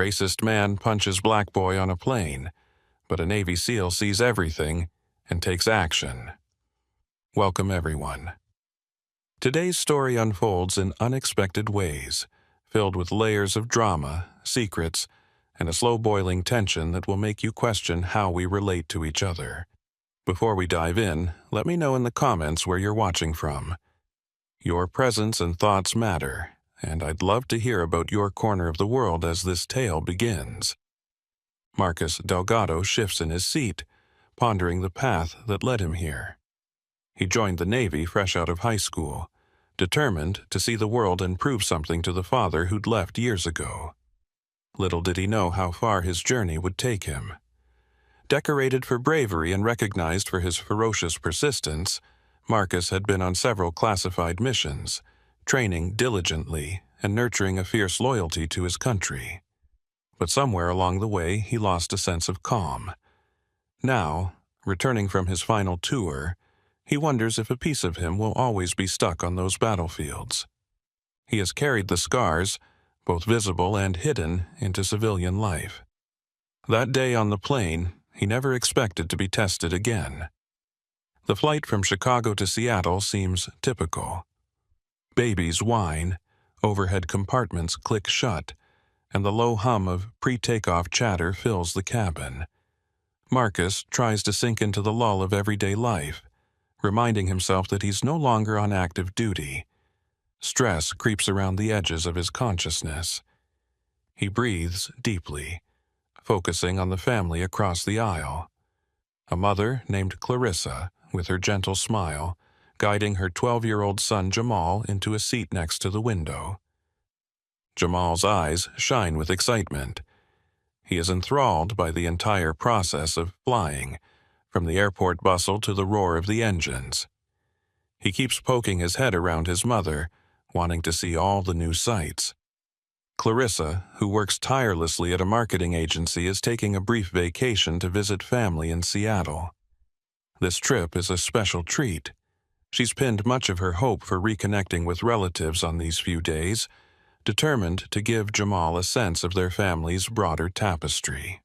Racist man punches black boy on a plane, but a Navy SEAL sees everything and takes action. Welcome, everyone. Today's story unfolds in unexpected ways, filled with layers of drama, secrets, and a slow-boiling tension that will make you question how we relate to each other. Before we dive in, let me know in the comments where you're watching from. Your presence and thoughts matter, and I'd love to hear about your corner of the world as this tale begins. Marcus Delgado shifts in his seat, pondering the path that led him here. He joined the Navy fresh out of high school, determined to see the world and prove something to the father who'd left years ago. Little did he know how far his journey would take him. Decorated for bravery and recognized for his ferocious persistence, Marcus had been on several classified missions, training diligently and nurturing a fierce loyalty to his country. But somewhere along the way, he lost a sense of calm. Now, returning from his final tour, he wonders if a piece of him will always be stuck on those battlefields. He has carried the scars, both visible and hidden, into civilian life. That day on the plane, he never expected to be tested again. The flight from Chicago to Seattle seems typical. Babies whine, overhead compartments click shut, and the low hum of pre-takeoff chatter fills the cabin. Marcus tries to sink into the lull of everyday life, reminding himself that he's no longer on active duty. Stress creeps around the edges of his consciousness. He breathes deeply, focusing on the family across the aisle. A mother named Clarissa, with her gentle smile, guiding her 12-year-old son Jamal into a seat next to the window. Jamal's eyes shine with excitement. He is enthralled by the entire process of flying, from the airport bustle to the roar of the engines. He keeps poking his head around his mother, wanting to see all the new sights. Clarissa, who works tirelessly at a marketing agency, is taking a brief vacation to visit family in Seattle. This trip is a special treat. She's pinned much of her hope for reconnecting with relatives on these few days, determined to give Jamal a sense of their family's broader tapestry.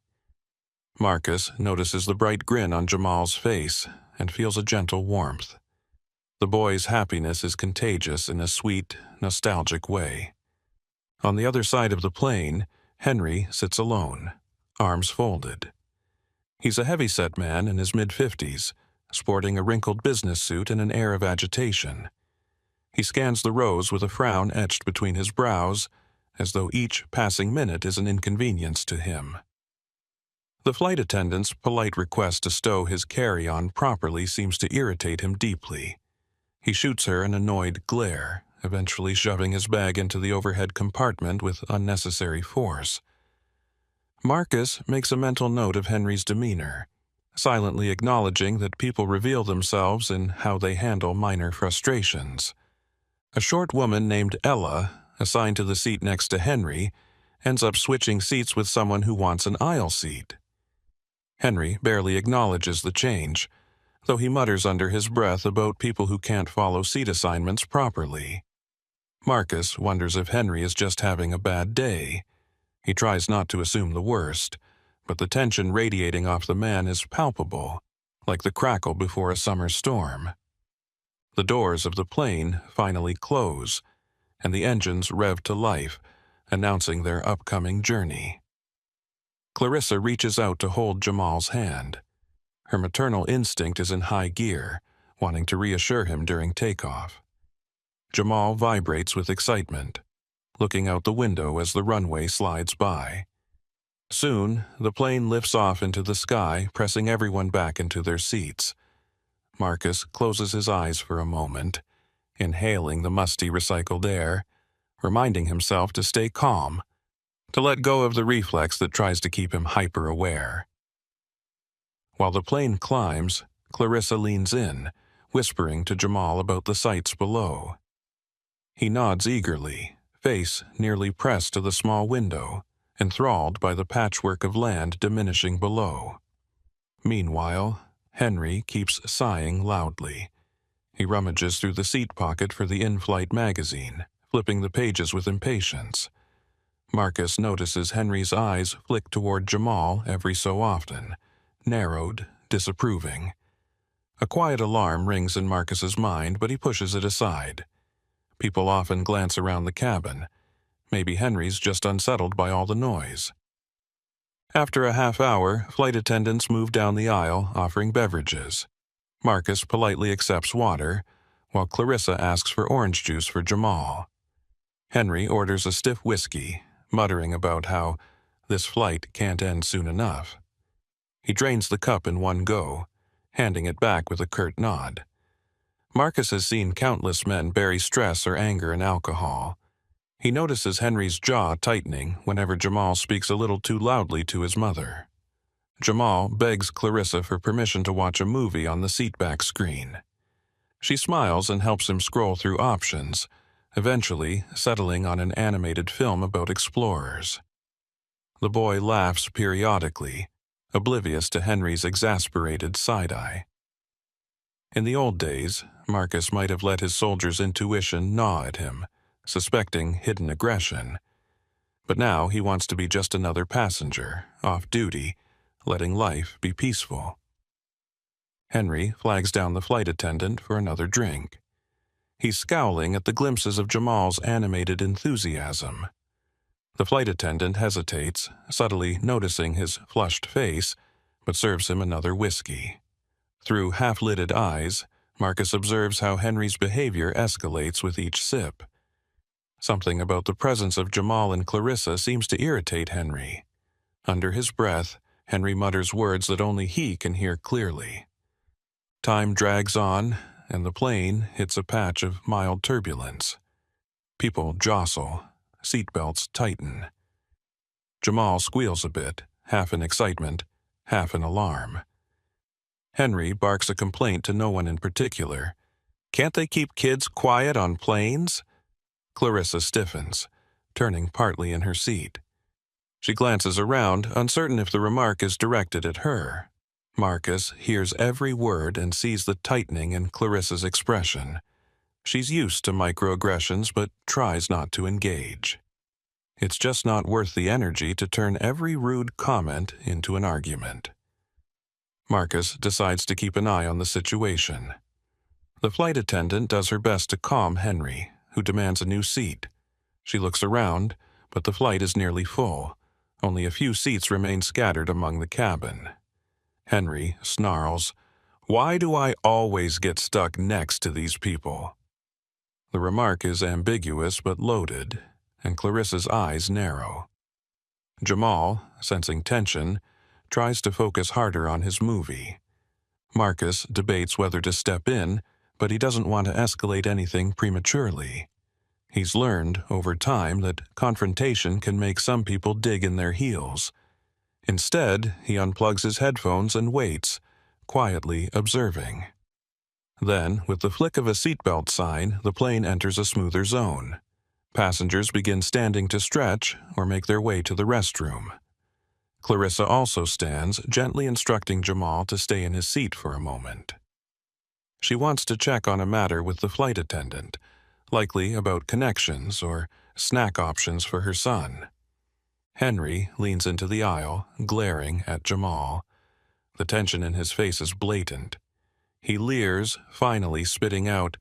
Marcus notices the bright grin on Jamal's face and feels a gentle warmth. The boy's happiness is contagious in a sweet, nostalgic way. On the other side of the plane, Henry sits alone, arms folded. He's a heavy-set man in his mid-50s, sporting a wrinkled business suit and an air of agitation. He scans the rows with a frown etched between his brows, as though each passing minute is an inconvenience to him. The flight attendant's polite request to stow his carry-on properly seems to irritate him deeply. He shoots her an annoyed glare, eventually shoving his bag into the overhead compartment with unnecessary force. Marcus makes a mental note of Henry's demeanor, silently acknowledging that people reveal themselves in how they handle minor frustrations. A short woman named Ella, assigned to the seat next to Henry, ends up switching seats with someone who wants an aisle seat. Henry barely acknowledges the change, though he mutters under his breath about people who can't follow seat assignments properly. Marcus wonders if Henry is just having a bad day. He tries not to assume the worst, but the tension radiating off the man is palpable, like the crackle before a summer storm. The doors of the plane finally close, and the engines rev to life, announcing their upcoming journey. Clarissa reaches out to hold Jamal's hand. Her maternal instinct is in high gear, wanting to reassure him during takeoff. Jamal vibrates with excitement, looking out the window as the runway slides by. Soon, the plane lifts off into the sky, pressing everyone back into their seats. Marcus closes his eyes for a moment, inhaling the musty recycled air, reminding himself to stay calm, to let go of the reflex that tries to keep him hyper-aware. While the plane climbs, Clarissa leans in, whispering to Jamal about the sights below. He nods eagerly, face nearly pressed to the small window, enthralled by the patchwork of land diminishing below. Meanwhile, Henry keeps sighing loudly. He rummages through the seat pocket for the in-flight magazine, flipping the pages with impatience. Marcus notices Henry's eyes flick toward Jamal every so often, narrowed, disapproving. A quiet alarm rings in Marcus's mind, but he pushes it aside. People often glance around the cabin. Maybe Henry's just unsettled by all the noise. After a half hour, flight attendants move down the aisle, offering beverages. Marcus politely accepts water, while Clarissa asks for orange juice for Jamal. Henry orders a stiff whiskey, muttering about how this flight can't end soon enough. He drains the cup in one go, handing it back with a curt nod. Marcus has seen countless men bury stress or anger in alcohol. He notices Henry's jaw tightening whenever Jamal speaks a little too loudly to his mother. Jamal begs Clarissa for permission to watch a movie on the seatback screen. She smiles and helps him scroll through options, eventually settling on an animated film about explorers. The boy laughs periodically, oblivious to Henry's exasperated side-eye. In the old days, Marcus might have let his soldier's intuition gnaw at him, suspecting hidden aggression. But now he wants to be just another passenger, off duty, letting life be peaceful. Henry flags down the flight attendant for another drink. He's scowling at the glimpses of Jamal's animated enthusiasm. The flight attendant hesitates, subtly noticing his flushed face, but serves him another whiskey. Through half-lidded eyes, Marcus observes how Henry's behavior escalates with each sip. Something about the presence of Jamal and Clarissa seems to irritate Henry. Under his breath, Henry mutters words that only he can hear clearly. Time drags on, and the plane hits a patch of mild turbulence. People jostle, seatbelts tighten. Jamal squeals a bit, half in excitement, half in alarm. Henry barks a complaint to no one in particular. Can't they keep kids quiet on planes? Clarissa stiffens, turning partly in her seat. She glances around, uncertain if the remark is directed at her. Marcus hears every word and sees the tightening in Clarissa's expression. She's used to microaggressions but tries not to engage. It's just not worth the energy to turn every rude comment into an argument. Marcus decides to keep an eye on the situation. The flight attendant does her best to calm Henry, who demands a new seat. She looks around, but the flight is nearly full. Only a few seats remain scattered among the cabin. Henry snarls, "Why do I always get stuck next to these people?" The remark is ambiguous but loaded, and Clarissa's eyes narrow. Jamal, sensing tension, tries to focus harder on his movie. Marcus debates whether to step in, but he doesn't want to escalate anything prematurely. He's learned, over time, that confrontation can make some people dig in their heels. Instead, he unplugs his headphones and waits, quietly observing. Then, with the flick of a seatbelt sign, the plane enters a smoother zone. Passengers begin standing to stretch or make their way to the restroom. Clarissa also stands, gently instructing Jamal to stay in his seat for a moment. She wants to check on a matter with the flight attendant, likely about connections or snack options for her son. Henry leans into the aisle, glaring at Jamal. The tension in his face is blatant. He leers, finally spitting out,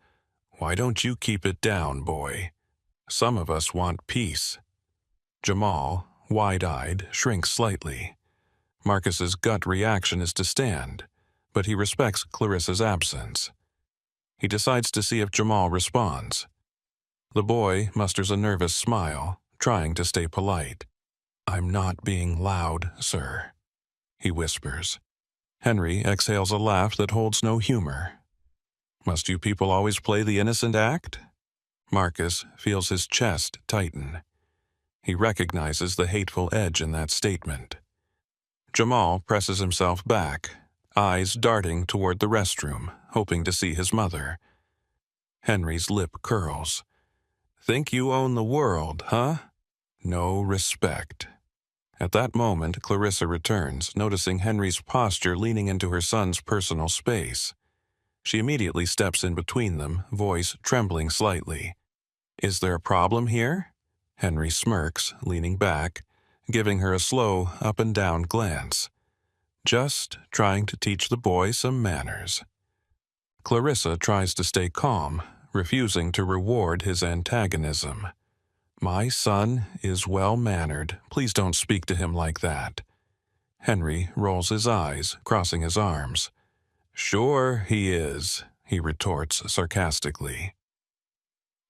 "Why don't you keep it down, boy? Some of us want peace." Jamal, wide-eyed, shrinks slightly. Marcus's gut reaction is to stand, but he respects Clarissa's absence. He decides to see if Jamal responds. The boy musters a nervous smile, trying to stay polite. "I'm not being loud, sir," he whispers. Henry exhales a laugh that holds no humor. "Must you people always play the innocent act?" Marcus feels his chest tighten. He recognizes the hateful edge in that statement. Jamal presses himself back, eyes darting toward the restroom, hoping to see his mother. Henry's lip curls. "Think you own the world, huh? No respect." At that moment, Clarissa returns, noticing Henry's posture leaning into her son's personal space. She immediately steps in between them, voice trembling slightly. "Is there a problem here?" Henry smirks, leaning back, giving her a slow up-and-down glance. Just trying to teach the boy some manners. Clarissa tries to stay calm, refusing to reward his antagonism. "My son is well-mannered. Please don't speak to him like that." Henry rolls his eyes, crossing his arms. "Sure he is," he retorts sarcastically.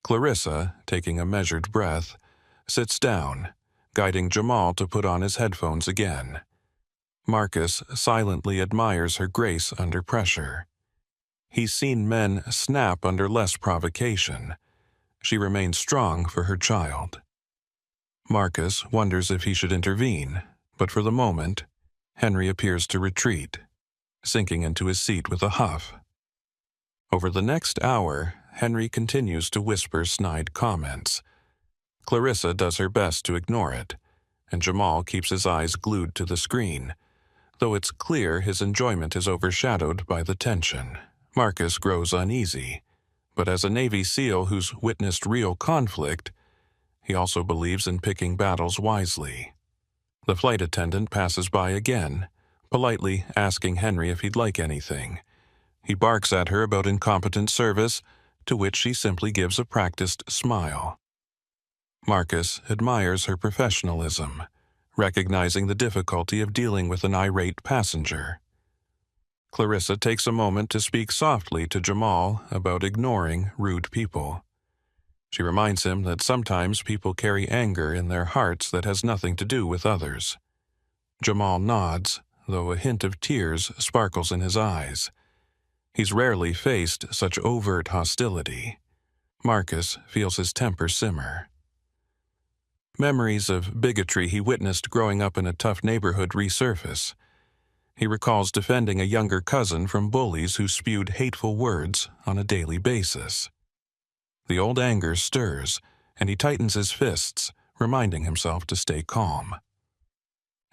Clarissa, taking a measured breath, sits down, guiding Jamal to put on his headphones again. Marcus silently admires her grace under pressure. He's seen men snap under less provocation. She remains strong for her child. Marcus wonders if he should intervene, but for the moment, Henry appears to retreat, sinking into his seat with a huff. Over the next hour, Henry continues to whisper snide comments. Clarissa does her best to ignore it, and Jamal keeps his eyes glued to the screen, though it's clear his enjoyment is overshadowed by the tension. Marcus grows uneasy, but as a Navy SEAL who's witnessed real conflict, he also believes in picking battles wisely. The flight attendant passes by again, politely asking Henry if he'd like anything. He barks at her about incompetent service, to which she simply gives a practiced smile. Marcus admires her professionalism, recognizing the difficulty of dealing with an irate passenger. Clarissa takes a moment to speak softly to Jamal about ignoring rude people. She reminds him that sometimes people carry anger in their hearts that has nothing to do with others. Jamal nods, though a hint of tears sparkles in his eyes. He's rarely faced such overt hostility. Marcus feels his temper simmer. Memories of bigotry he witnessed growing up in a tough neighborhood resurface. He recalls defending a younger cousin from bullies who spewed hateful words on a daily basis. The old anger stirs, and he tightens his fists, reminding himself to stay calm.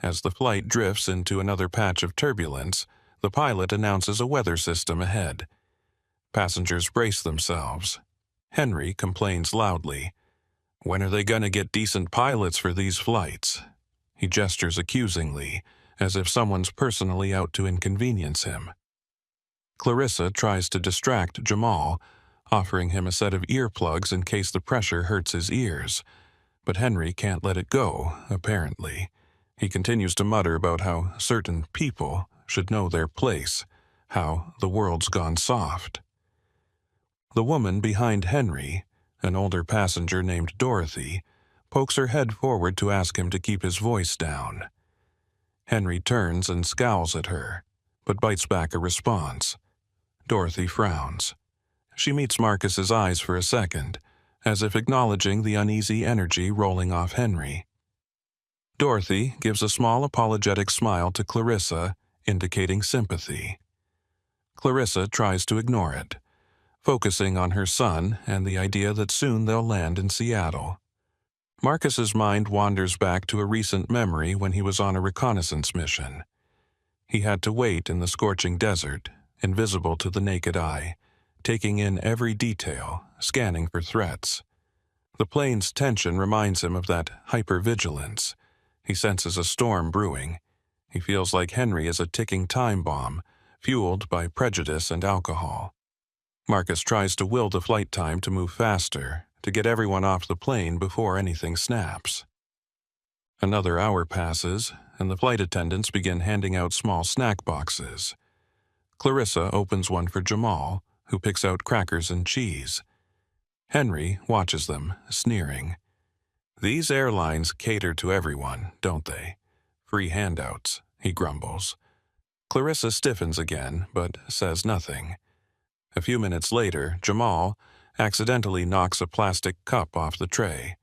As the flight drifts into another patch of turbulence, the pilot announces a weather system ahead. Passengers brace themselves. Henry complains loudly. "When are they gonna get decent pilots for these flights?" He gestures accusingly, as if someone's personally out to inconvenience him. Clarissa tries to distract Jamal, offering him a set of earplugs in case the pressure hurts his ears. But Henry can't let it go, apparently. He continues to mutter about how certain people should know their place, how the world's gone soft. The woman behind Henry, an older passenger named Dorothy, pokes her head forward to ask him to keep his voice down. Henry turns and scowls at her, but bites back a response. Dorothy frowns. She meets Marcus's eyes for a second, as if acknowledging the uneasy energy rolling off Henry. Dorothy gives a small apologetic smile to Clarissa, indicating sympathy. Clarissa tries to ignore it, focusing on her son and the idea that soon they'll land in Seattle. Marcus's mind wanders back to a recent memory when he was on a reconnaissance mission. He had to wait in the scorching desert, invisible to the naked eye, taking in every detail, scanning for threats. The plane's tension reminds him of that hypervigilance. He senses a storm brewing. He feels like Henry is a ticking time bomb, fueled by prejudice and alcohol. Marcus tries to will the flight time to move faster, to get everyone off the plane before anything snaps. Another hour passes, and the flight attendants begin handing out small snack boxes. Clarissa opens one for Jamal, who picks out crackers and cheese. Henry watches them, sneering. "These airlines cater to everyone, don't they? Free handouts," he grumbles. Clarissa stiffens again, but says nothing. A few minutes later, Jamal accidentally knocks a plastic cup off the tray.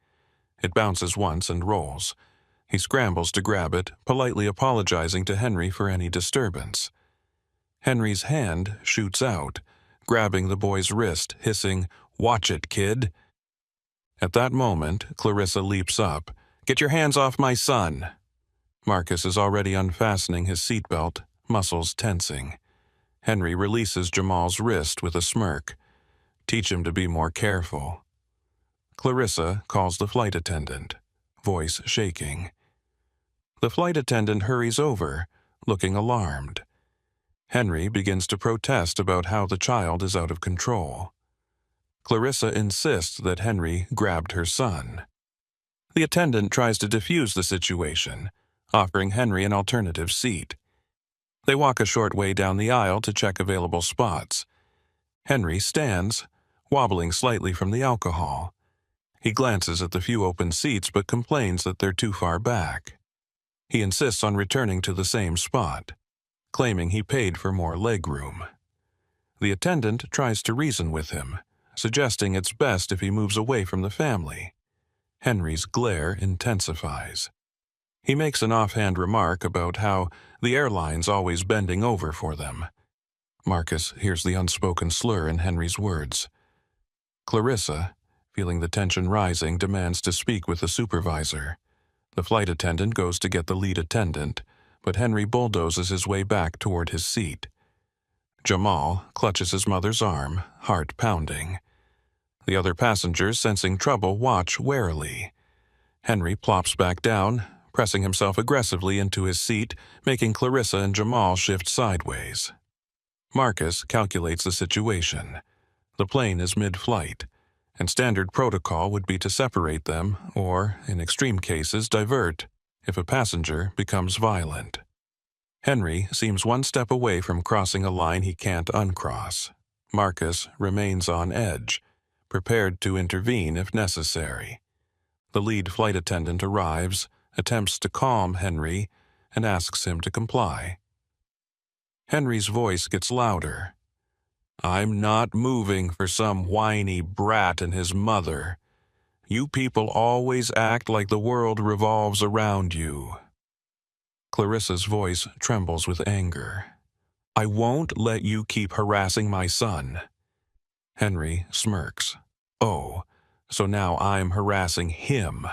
It bounces once and rolls. He scrambles to grab it, politely apologizing to Henry for any disturbance. Henry's hand shoots out, grabbing the boy's wrist, hissing, "Watch it, kid." At that moment, Clarissa leaps up. "Get your hands off my son!" Marcus is already unfastening his seatbelt, muscles tensing. Henry releases Jamal's wrist with a smirk. "Teach him to be more careful." Clarissa calls the flight attendant, voice shaking. The flight attendant hurries over, looking alarmed. Henry begins to protest about how the child is out of control. Clarissa insists that Henry grabbed her son. The attendant tries to defuse the situation, offering Henry an alternative seat. They walk a short way down the aisle to check available spots. Henry stands, wobbling slightly from the alcohol. He glances at the few open seats but complains that they're too far back. He insists on returning to the same spot, claiming he paid for more legroom. The attendant tries to reason with him, suggesting it's best if he moves away from the family. Henry's glare intensifies. He makes an offhand remark about how the airline's always bending over for them. Marcus hears the unspoken slur in Henry's words. Clarissa, feeling the tension rising, demands to speak with the supervisor. The flight attendant goes to get the lead attendant, but Henry bulldozes his way back toward his seat. Jamal clutches his mother's arm, heart pounding. The other passengers, sensing trouble, watch warily. Henry plops back down, pressing himself aggressively into his seat, making Clarissa and Jamal shift sideways. Marcus calculates the situation. The plane is mid-flight, and standard protocol would be to separate them or, in extreme cases, divert if a passenger becomes violent. Henry seems one step away from crossing a line he can't uncross. Marcus remains on edge, prepared to intervene if necessary. The lead flight attendant arrives, attempts to calm Henry, and asks him to comply. Henry's voice gets louder. "I'm not moving for some whiny brat and his mother. You people always act like the world revolves around you." Clarissa's voice trembles with anger. "I won't let you keep harassing my son." Henry smirks. "Oh, so now I'm harassing him.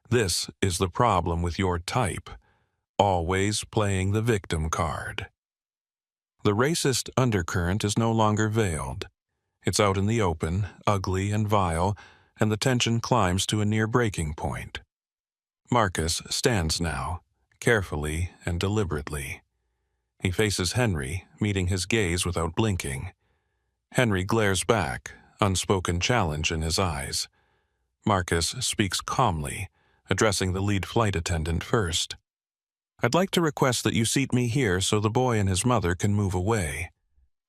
This is the problem with your type. Always playing the victim card." The racist undercurrent is no longer veiled. It's out in the open, ugly and vile, and the tension climbs to a near breaking point. Marcus stands now, carefully and deliberately. He faces Henry, meeting his gaze without blinking. Henry glares back, unspoken challenge in his eyes. Marcus speaks calmly, addressing the lead flight attendant first. "I'd like to request that you seat me here so the boy and his mother can move away.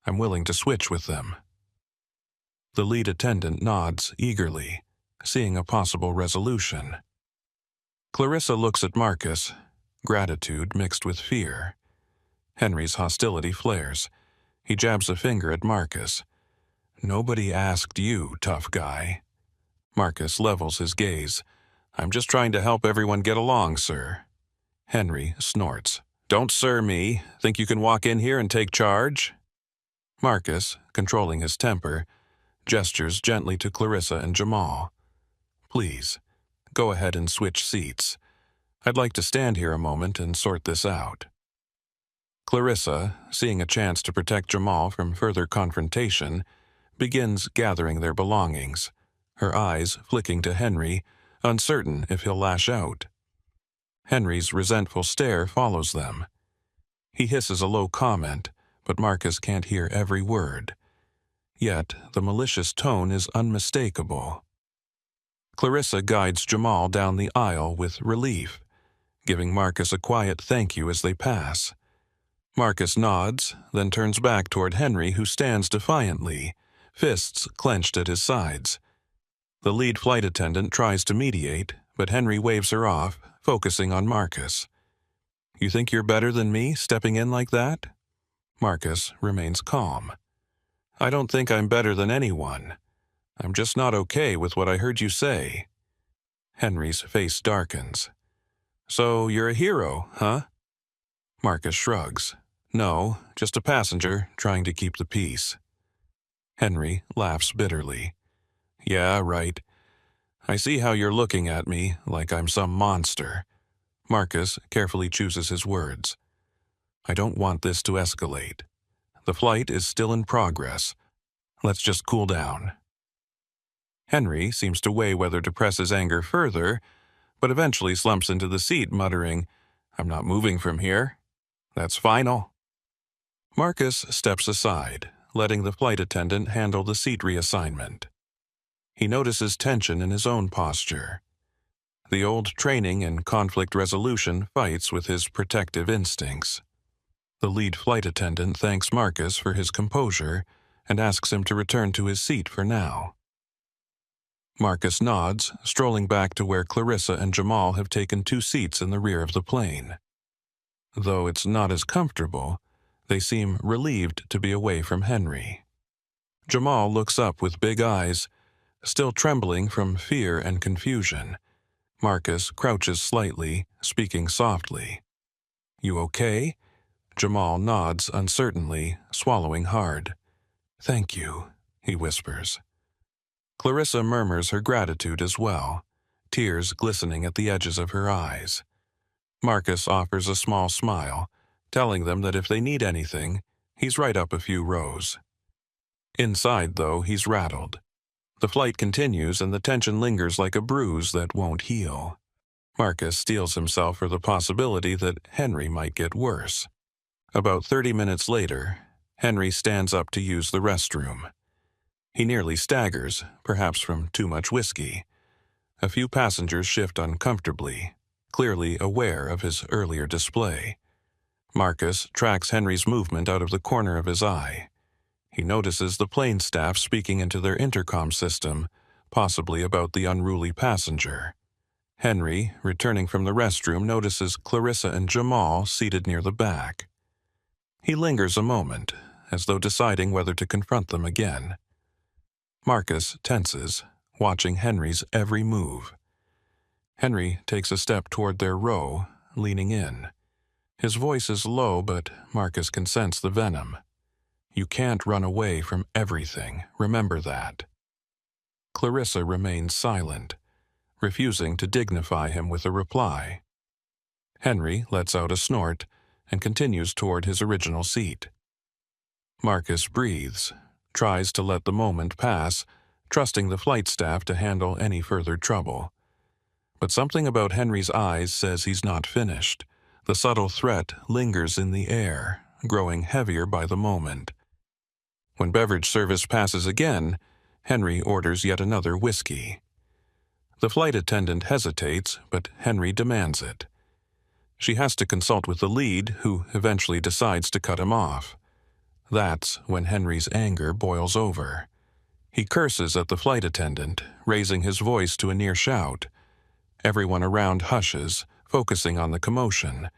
I'm willing to switch with them." The lead attendant nods eagerly, seeing a possible resolution. Clarissa looks at Marcus, gratitude mixed with fear. Henry's hostility flares. He jabs a finger at Marcus. "Nobody asked you, tough guy." Marcus levels his gaze. "I'm just trying to help everyone get along, sir." Henry snorts. "Don't sir me. Think you can walk in here and take charge?" Marcus, controlling his temper, gestures gently to Clarissa and Jamal. "Please, go ahead and switch seats. I'd like to stand here a moment and sort this out." Clarissa, seeing a chance to protect Jamal from further confrontation, begins gathering their belongings, her eyes flicking to Henry, uncertain if he'll lash out. Henry's resentful stare follows them. He hisses a low comment, but Marcus can't hear every word. Yet the malicious tone is unmistakable. Clarissa guides Jamal down the aisle with relief, giving Marcus a quiet thank you as they pass. Marcus nods, then turns back toward Henry, who stands defiantly, fists clenched at his sides. The lead flight attendant tries to mediate, but Henry waves her off, focusing on Marcus. "You think you're better than me, stepping in like that?" Marcus remains calm. "I don't think I'm better than anyone. I'm just not okay with what I heard you say." Henry's face darkens. "So you're a hero, huh?" Marcus shrugs. "No, just a passenger trying to keep the peace." Henry laughs bitterly. "Yeah, right. I see how you're looking at me, like I'm some monster." Marcus carefully chooses his words. "I don't want this to escalate. The flight is still in progress. Let's just cool down." Henry seems to weigh whether to press his anger further, but eventually slumps into the seat, muttering, "I'm not moving from here. That's final." Marcus steps aside, letting the flight attendant handle the seat reassignment. He notices tension in his own posture. The old training in conflict resolution fights with his protective instincts. The lead flight attendant thanks Marcus for his composure and asks him to return to his seat for now. Marcus nods, strolling back to where Clarissa and Jamal have taken 2 seats in the rear of the plane. Though it's not as comfortable, they seem relieved to be away from Henry. Jamal looks up with big eyes, still trembling from fear and confusion. Marcus crouches slightly, speaking softly. "You okay?" Jamal nods uncertainly, swallowing hard. "Thank you," he whispers. Clarissa murmurs her gratitude as well, tears glistening at the edges of her eyes. Marcus offers a small smile, telling them that if they need anything, he's right up a few rows. Inside, though, he's rattled. The flight continues and the tension lingers like a bruise that won't heal. Marcus steels himself for the possibility that Henry might get worse. About 30 minutes later, Henry stands up to use the restroom. He nearly staggers, perhaps from too much whiskey. A few passengers shift uncomfortably, clearly aware of his earlier display. Marcus tracks Henry's movement out of the corner of his eye. He notices the plane staff speaking into their intercom system, possibly about the unruly passenger. Henry, returning from the restroom, notices Clarissa and Jamal seated near the back. He lingers a moment, as though deciding whether to confront them again. Marcus tenses, watching Henry's every move. Henry takes a step toward their row, leaning in. His voice is low, but Marcus can sense the venom. "You can't run away from everything, remember that." Clarissa remains silent, refusing to dignify him with a reply. Henry lets out a snort and continues toward his original seat. Marcus breathes, tries to let the moment pass, trusting the flight staff to handle any further trouble. But something about Henry's eyes says he's not finished. The subtle threat lingers in the air, growing heavier by the moment. When beverage service passes again, Henry orders yet another whiskey. The flight attendant hesitates, but Henry demands it. She has to consult with the lead, who eventually decides to cut him off. That's when Henry's anger boils over. He curses at the flight attendant, raising his voice to a near shout. Everyone around hushes, focusing on the commotion.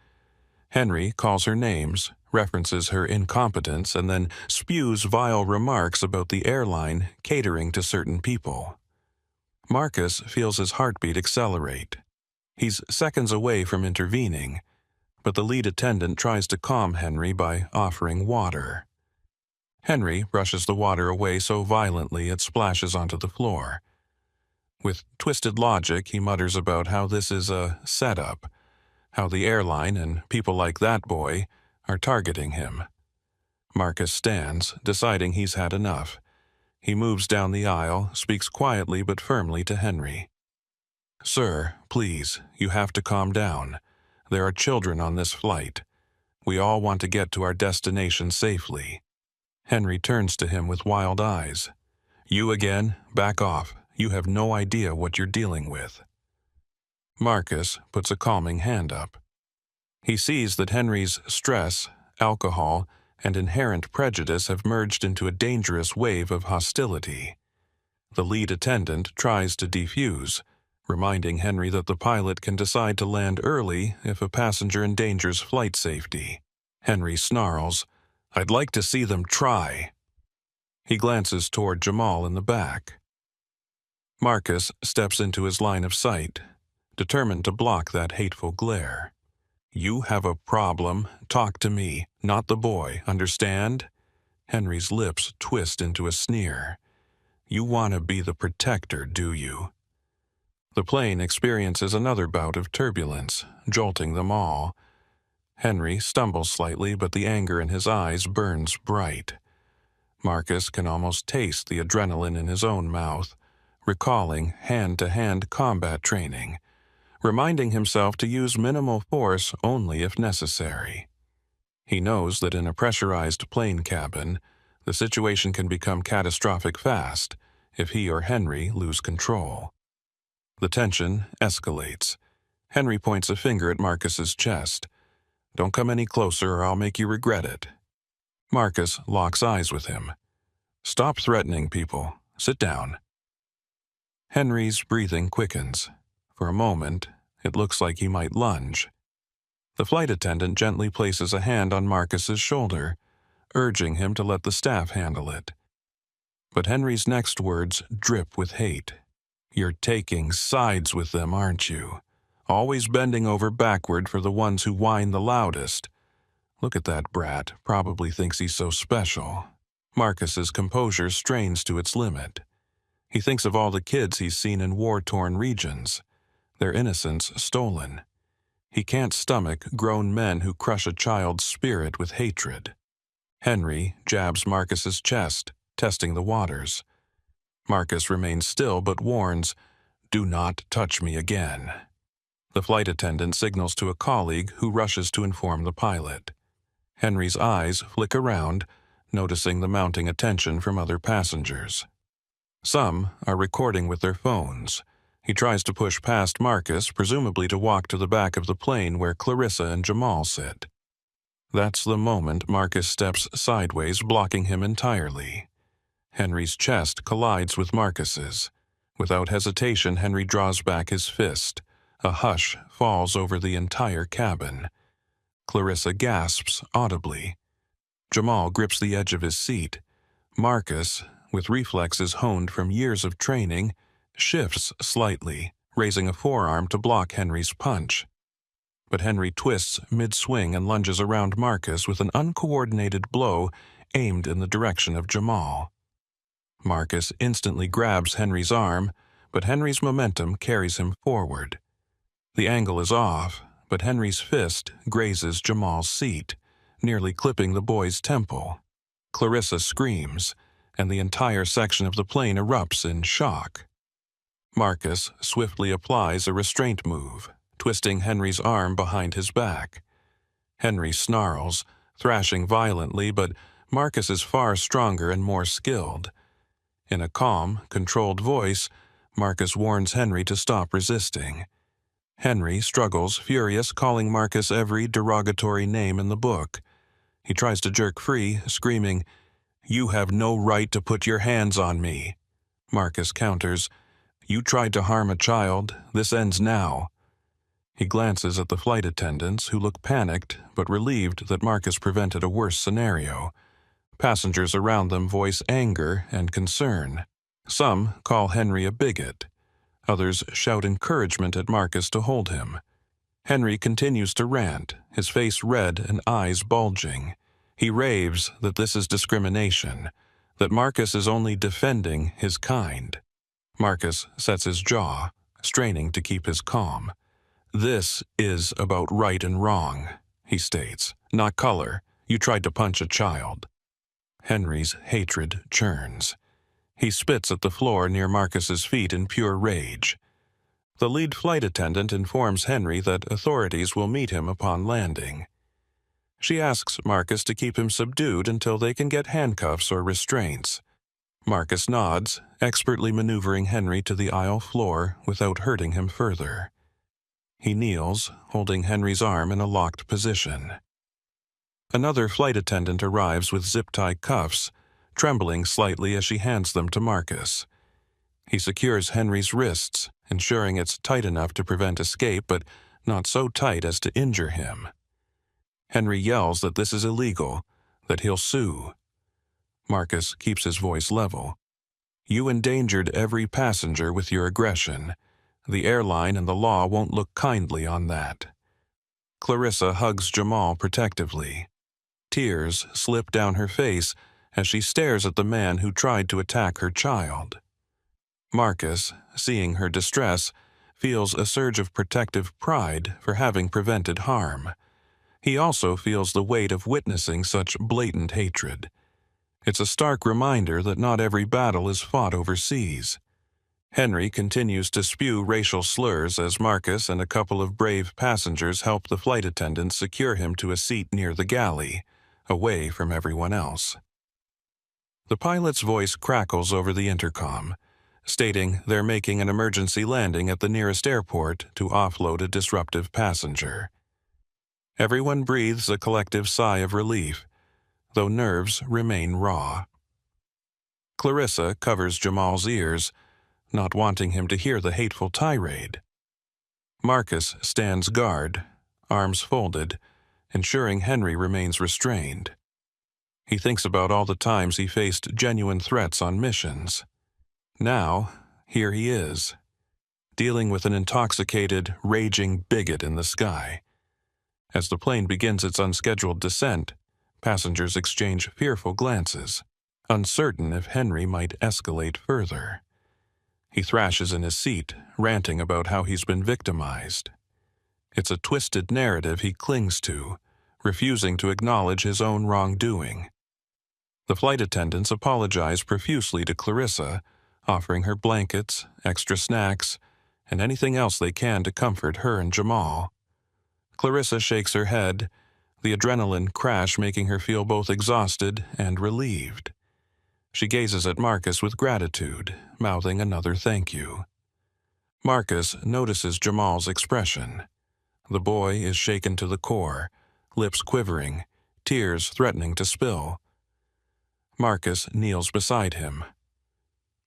Henry calls her names, references her incompetence, and then spews vile remarks about the airline catering to certain people. Marcus feels his heartbeat accelerate. He's seconds away from intervening, but the lead attendant tries to calm Henry by offering water. Henry brushes the water away so violently it splashes onto the floor. With twisted logic, he mutters about how this is a setup, how the airline and people like that boy are targeting him. Marcus stands, deciding he's had enough. He moves down the aisle, speaks quietly but firmly to Henry. "Sir, please, you have to calm down. There are children on this flight. We all want to get to our destination safely." Henry turns to him with wild eyes. "You again? Back off. You have no idea what you're dealing with." Marcus puts a calming hand up. He sees that Henry's stress, alcohol, and inherent prejudice have merged into a dangerous wave of hostility. The lead attendant tries to defuse, reminding Henry that the pilot can decide to land early if a passenger endangers flight safety. Henry snarls, "I'd like to see them try." He glances toward Jamal in the back. Marcus steps into his line of sight, determined to block that hateful glare. "You have a problem. Talk to me, not the boy, understand?" Henry's lips twist into a sneer. "You want to be the protector, do you?" The plane experiences another bout of turbulence, jolting them all. Henry stumbles slightly, but the anger in his eyes burns bright. Marcus can almost taste the adrenaline in his own mouth, recalling hand-to-hand combat training, reminding himself to use minimal force only if necessary. He knows that in a pressurized plane cabin, the situation can become catastrophic fast if he or Henry lose control. The tension escalates. Henry points a finger at Marcus's chest. "Don't come any closer or I'll make you regret it." Marcus locks eyes with him. "Stop threatening people. Sit down." Henry's breathing quickens. For a moment, it looks like he might lunge. The flight attendant gently places a hand on Marcus's shoulder, urging him to let the staff handle it. But Henry's next words drip with hate. "You're taking sides with them, aren't you? Always bending over backward for the ones who whine the loudest. Look at that brat, probably thinks he's so special." Marcus's composure strains to its limit. He thinks of all the kids he's seen in war-torn regions, their innocence stolen. He can't stomach grown men who crush a child's spirit with hatred. Henry jabs Marcus's chest, testing the waters. Marcus remains still but warns, "Do not touch me again." The flight attendant signals to a colleague who rushes to inform the pilot. Henry's eyes flick around, noticing the mounting attention from other passengers. Some are recording with their phones. He tries to push past Marcus, presumably to walk to the back of the plane where Clarissa and Jamal sit. That's the moment Marcus steps sideways, blocking him entirely. Henry's chest collides with Marcus's. Without hesitation, Henry draws back his fist. A hush falls over the entire cabin. Clarissa gasps audibly. Jamal grips the edge of his seat. Marcus, with reflexes honed from years of training, shifts slightly, raising a forearm to block Henry's punch. But Henry twists mid-swing and lunges around Marcus with an uncoordinated blow aimed in the direction of Jamal. Marcus instantly grabs Henry's arm, but Henry's momentum carries him forward. The angle is off, but Henry's fist grazes Jamal's seat, nearly clipping the boy's temple. Clarissa screams, and the entire section of the plane erupts in shock. Marcus swiftly applies a restraint move, twisting Henry's arm behind his back. Henry snarls, thrashing violently, but Marcus is far stronger and more skilled. In a calm, controlled voice, Marcus warns Henry to stop resisting. Henry struggles, furious, calling Marcus every derogatory name in the book. He tries to jerk free, screaming, "You have no right to put your hands on me." Marcus counters, "You tried to harm a child. This ends now." He glances at the flight attendants, who look panicked but relieved that Marcus prevented a worse scenario. Passengers around them voice anger and concern. Some call Henry a bigot. Others shout encouragement at Marcus to hold him. Henry continues to rant, his face red and eyes bulging. He raves that this is discrimination, that Marcus is only defending his kind. Marcus sets his jaw, straining to keep his calm. "This is about right and wrong," he states, "not color. You tried to punch a child." Henry's hatred churns. He spits at the floor near Marcus's feet in pure rage. The lead flight attendant informs Henry that authorities will meet him upon landing. She asks Marcus to keep him subdued until they can get handcuffs or restraints. Marcus nods, expertly maneuvering Henry to the aisle floor without hurting him further. He kneels, holding Henry's arm in a locked position. Another flight attendant arrives with zip-tie cuffs, trembling slightly as she hands them to Marcus. He secures Henry's wrists, ensuring it's tight enough to prevent escape, but not so tight as to injure him. Henry yells that this is illegal, that he'll sue. Marcus keeps his voice level. "You endangered every passenger with your aggression. The airline and the law won't look kindly on that." Clarissa hugs Jamal protectively. Tears slip down her face as she stares at the man who tried to attack her child. Marcus, seeing her distress, feels a surge of protective pride for having prevented harm. He also feels the weight of witnessing such blatant hatred. It's a stark reminder that not every battle is fought overseas. Henry continues to spew racial slurs as Marcus and a couple of brave passengers help the flight attendants secure him to a seat near the galley, away from everyone else. The pilot's voice crackles over the intercom, stating they're making an emergency landing at the nearest airport to offload a disruptive passenger. Everyone breathes a collective sigh of relief, though nerves remain raw. Clarissa covers Jamal's ears, not wanting him to hear the hateful tirade. Marcus stands guard, arms folded, ensuring Henry remains restrained. He thinks about all the times he faced genuine threats on missions. Now, here he is, dealing with an intoxicated, raging bigot in the sky. As the plane begins its unscheduled descent, passengers exchange fearful glances, uncertain if Henry might escalate further. He thrashes in his seat, ranting about how he's been victimized. It's a twisted narrative he clings to, refusing to acknowledge his own wrongdoing. The flight attendants apologize profusely to Clarissa, offering her blankets, extra snacks, and anything else they can to comfort her and Jamal. Clarissa shakes her head, the adrenaline crash making her feel both exhausted and relieved. She gazes at Marcus with gratitude, mouthing another thank you. Marcus notices Jamal's expression. The boy is shaken to the core, lips quivering, tears threatening to spill. Marcus kneels beside him.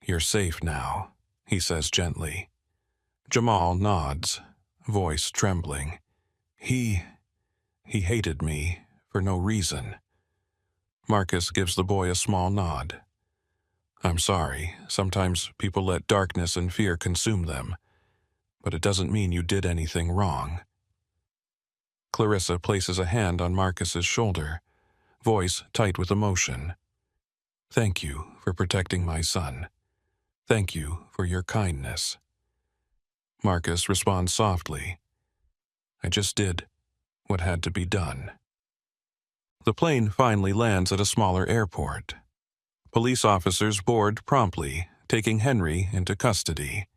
"You're safe now," he says gently. Jamal nods, voice trembling. He hated me for no reason." Marcus gives the boy a small nod. "I'm sorry, sometimes people let darkness and fear consume them, but it doesn't mean you did anything wrong." Clarissa places a hand on Marcus's shoulder, voice tight with emotion. "Thank you for protecting my son. Thank you for your kindness." Marcus responds softly. "I just did what had to be done." The plane finally lands at a smaller airport. Police officers board promptly, taking Henry into custody.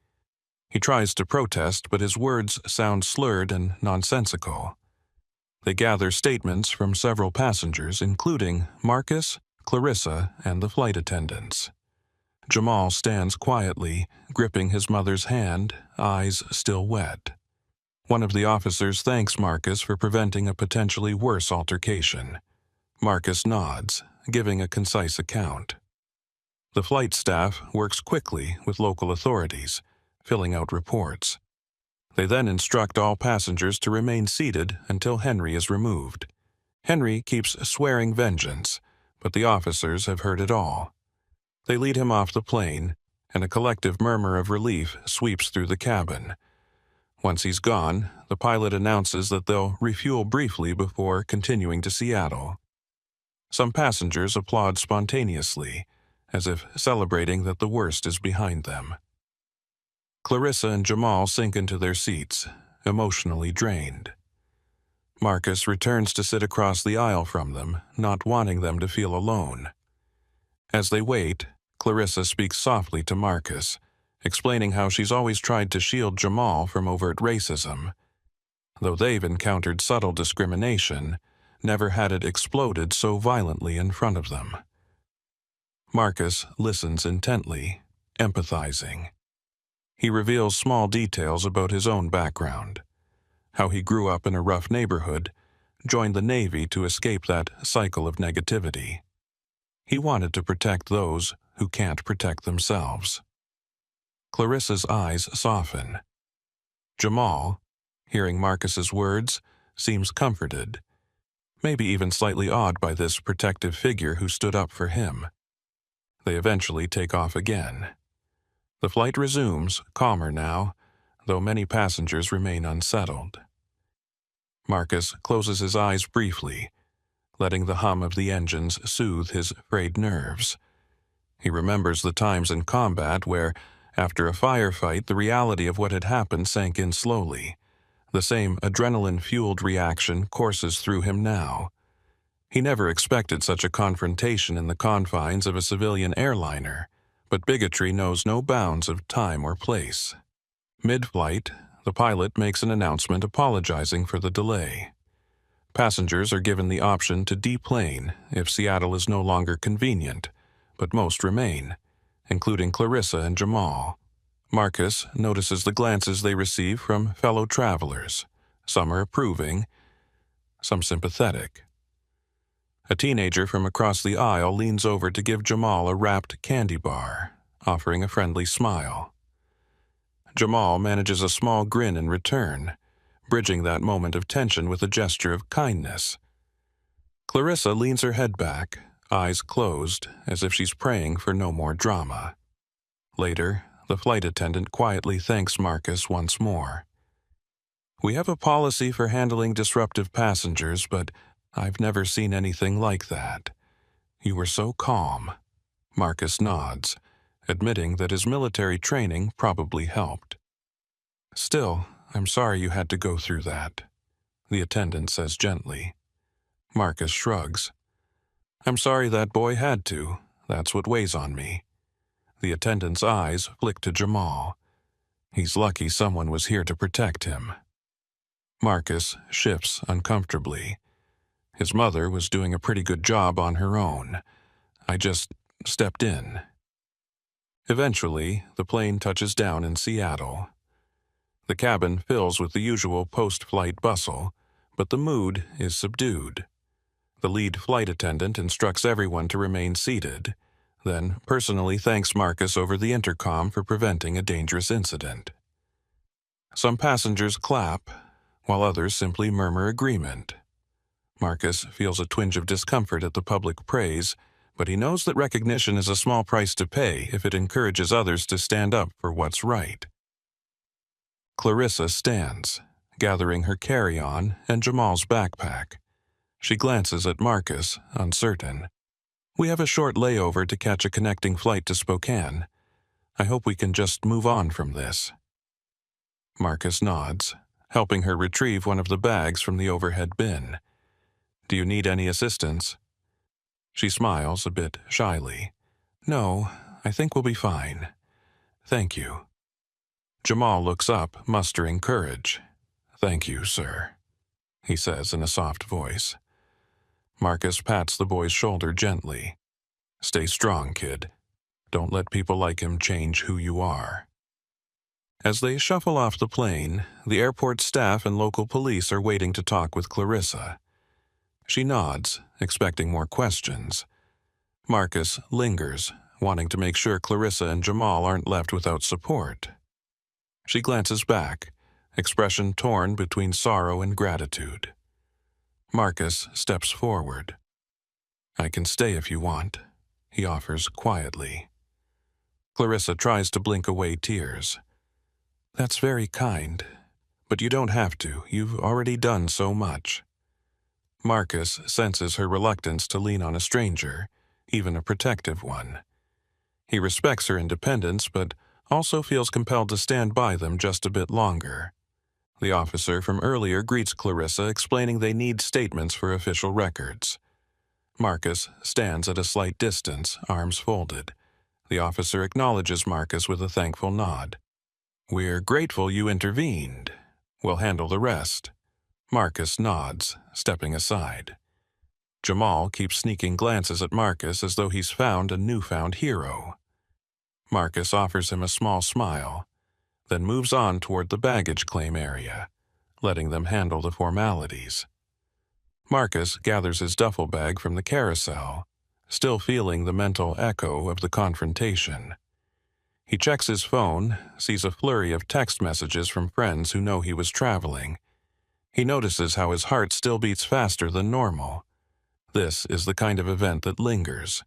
He tries to protest, but his words sound slurred and nonsensical. They gather statements from several passengers, including Marcus, Clarissa, and the flight attendants. Jamal stands quietly, gripping his mother's hand, eyes still wet. One of the officers thanks Marcus for preventing a potentially worse altercation. Marcus nods, giving a concise account. The flight staff works quickly with local authorities, filling out reports. They then instruct all passengers to remain seated until Henry is removed. Henry keeps swearing vengeance, but the officers have heard it all. They lead him off the plane, and a collective murmur of relief sweeps through the cabin. Once he's gone, the pilot announces that they'll refuel briefly before continuing to Seattle. Some passengers applaud spontaneously, as if celebrating that the worst is behind them. Clarissa and Jamal sink into their seats, emotionally drained. Marcus returns to sit across the aisle from them, not wanting them to feel alone. As they wait, Clarissa speaks softly to Marcus, explaining how she's always tried to shield Jamal from overt racism. Though they've encountered subtle discrimination, never had it exploded so violently in front of them. Marcus listens intently, empathizing. He reveals small details about his own background, how he grew up in a rough neighborhood, joined the Navy to escape that cycle of negativity. He wanted to protect those who can't protect themselves. Clarissa's eyes soften. Jamal, hearing Marcus's words, seems comforted, maybe even slightly awed by this protective figure who stood up for him. They eventually take off again. The flight resumes, calmer now, though many passengers remain unsettled. Marcus closes his eyes briefly, letting the hum of the engines soothe his frayed nerves. He remembers the times in combat where, after a firefight, the reality of what had happened sank in slowly. The same adrenaline-fueled reaction courses through him now. He never expected such a confrontation in the confines of a civilian airliner, But bigotry knows no bounds of time or place. Mid-flight, the pilot makes an announcement apologizing for the delay. Passengers are given the option to deplane if Seattle is no longer convenient, but most remain, including Clarissa and Jamal. Marcus notices the glances they receive from fellow travelers. Some are approving, some sympathetic. A teenager from across the aisle leans over to give Jamal a wrapped candy bar, offering a friendly smile. Jamal manages a small grin in return, bridging that moment of tension with a gesture of kindness. Clarissa leans her head back, eyes closed, as if she's praying for no more drama. Later, the flight attendant quietly thanks Marcus once more. "We have a policy for handling disruptive passengers, but I've never seen anything like that. You were so calm." Marcus nods, admitting that his military training probably helped. "Still, I'm sorry you had to go through that," the attendant says gently. Marcus shrugs. "I'm sorry that boy had to. That's what weighs on me." The attendant's eyes flick to Jamal. He's lucky someone was here to protect him. Marcus shifts uncomfortably. His mother was doing a pretty good job on her own. I just stepped in. Eventually, the plane touches down in Seattle. The cabin fills with the usual post-flight bustle, but the mood is subdued. The lead flight attendant instructs everyone to remain seated, then personally thanks Marcus over the intercom for preventing a dangerous incident. Some passengers clap, while others simply murmur agreement. Marcus feels a twinge of discomfort at the public praise, but he knows that recognition is a small price to pay if it encourages others to stand up for what's right. Clarissa stands, gathering her carry-on and Jamal's backpack. She glances at Marcus, uncertain. "We have a short layover to catch a connecting flight to Spokane. I hope we can just move on from this." Marcus nods, helping her retrieve one of the bags from the overhead bin. "Do you need any assistance?" She smiles a bit shyly. "No, I think we'll be fine. Thank you." Jamal looks up, mustering courage. "Thank you, sir," he says in a soft voice. Marcus pats the boy's shoulder gently. "Stay strong, kid. Don't let people like him change who you are." As they shuffle off the plane, the airport staff and local police are waiting to talk with Clarissa. She nods, expecting more questions. Marcus lingers, wanting to make sure Clarissa and Jamal aren't left without support. She glances back, expression torn between sorrow and gratitude. Marcus steps forward. "I can stay if you want," he offers quietly. Clarissa tries to blink away tears. "That's very kind, but you don't have to. You've already done so much." Marcus senses her reluctance to lean on a stranger, even a protective one. He respects her independence, but also feels compelled to stand by them just a bit longer. The officer from earlier greets Clarissa, explaining they need statements for official records. Marcus stands at a slight distance, arms folded. The officer acknowledges Marcus with a thankful nod. "We're grateful you intervened. We'll handle the rest." Marcus nods, stepping aside. Jamal keeps sneaking glances at Marcus as though he's found a newfound hero. Marcus offers him a small smile, then moves on toward the baggage claim area, letting them handle the formalities. Marcus gathers his duffel bag from the carousel, still feeling the mental echo of the confrontation. He checks his phone, sees a flurry of text messages from friends who know he was traveling. He notices how his heart still beats faster than normal. This is the kind of event that lingers.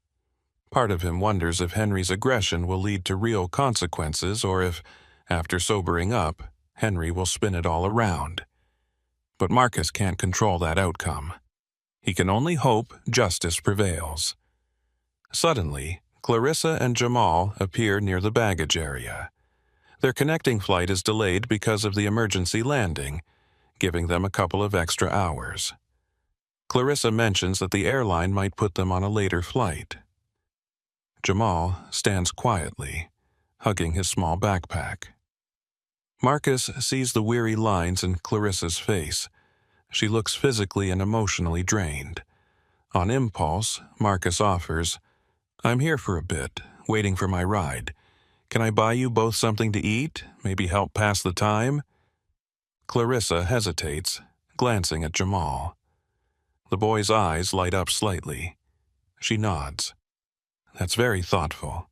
Part of him wonders if Henry's aggression will lead to real consequences or if, after sobering up, Henry will spin it all around. But Marcus can't control that outcome. He can only hope justice prevails. Suddenly, Clarissa and Jamal appear near the baggage area. Their connecting flight is delayed because of the emergency landing, giving them a couple of extra hours. Clarissa mentions that the airline might put them on a later flight. Jamal stands quietly, hugging his small backpack. Marcus sees the weary lines in Clarissa's face. She looks physically and emotionally drained. On impulse, Marcus offers, "I'm here for a bit, waiting for my ride. Can I buy you both something to eat? Maybe help pass the time?" Clarissa hesitates, glancing at Jamal. The boy's eyes light up slightly. She nods. "That's very thoughtful.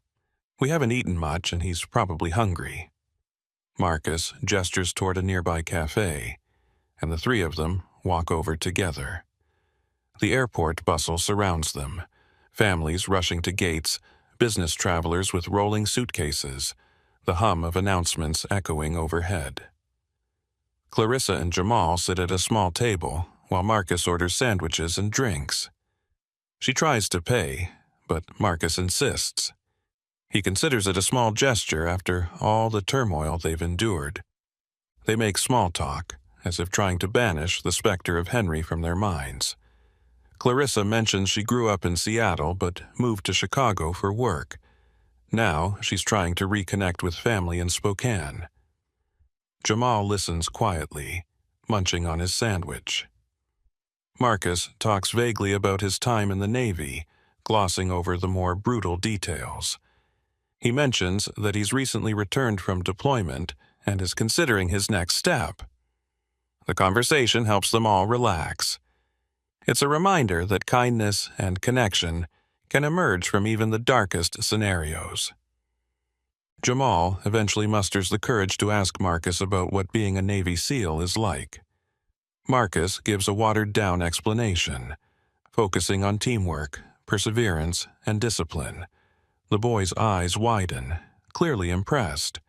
We haven't eaten much and he's probably hungry." Marcus gestures toward a nearby cafe, and the three of them walk over together. The airport bustle surrounds them, families rushing to gates, business travelers with rolling suitcases, the hum of announcements echoing overhead. Clarissa and Jamal sit at a small table while Marcus orders sandwiches and drinks. She tries to pay, but Marcus insists. He considers it a small gesture after all the turmoil they've endured. They make small talk, as if trying to banish the specter of Henry from their minds. Clarissa mentions she grew up in Seattle but moved to Chicago for work. Now she's trying to reconnect with family in Spokane. Jamal listens quietly, munching on his sandwich. Marcus talks vaguely about his time in the Navy, glossing over the more brutal details. He mentions that he's recently returned from deployment and is considering his next step. The conversation helps them all relax. It's a reminder that kindness and connection can emerge from even the darkest scenarios. Jamal eventually musters the courage to ask Marcus about what being a Navy SEAL is like. Marcus gives a watered-down explanation, focusing on teamwork, perseverance, and discipline. The boy's eyes widen, clearly impressed.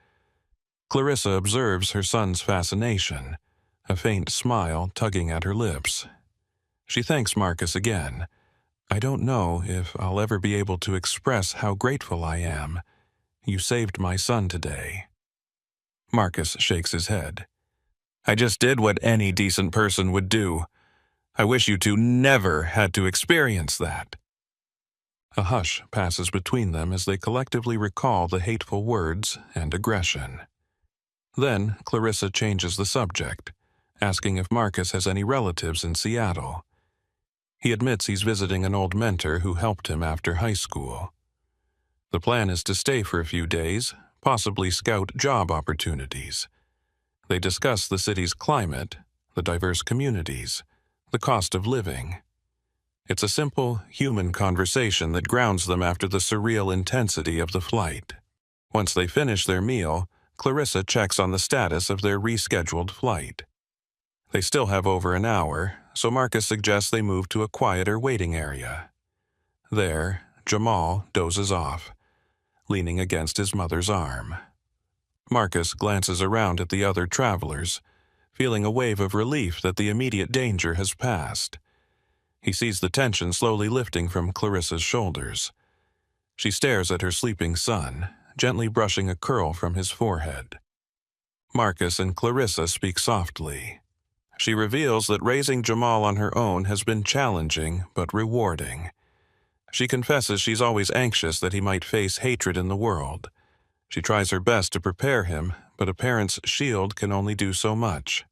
Clarissa observes her son's fascination, a faint smile tugging at her lips. She thanks Marcus again. "I don't know if I'll ever be able to express how grateful I am. You saved my son today." Marcus shakes his head. "I just did what any decent person would do. I wish you two never had to experience that." A hush passes between them as they collectively recall the hateful words and aggression. Then Clarissa changes the subject, asking if Marcus has any relatives in Seattle. He admits he's visiting an old mentor who helped him after high school. The plan is to stay for a few days, possibly scout job opportunities. They discuss the city's climate, the diverse communities, the cost of living. It's a simple, human conversation that grounds them after the surreal intensity of the flight. Once they finish their meal, Clarissa checks on the status of their rescheduled flight. They still have over an hour, so Marcus suggests they move to a quieter waiting area. There, Jamal dozes off, leaning against his mother's arm. Marcus glances around at the other travelers, feeling a wave of relief that the immediate danger has passed. He sees the tension slowly lifting from Clarissa's shoulders. She stares at her sleeping son, gently brushing a curl from his forehead. Marcus and Clarissa speak softly. She reveals that raising Jamal on her own has been challenging but rewarding. She confesses she's always anxious that he might face hatred in the world. She tries her best to prepare him, but a parent's shield can only do so much.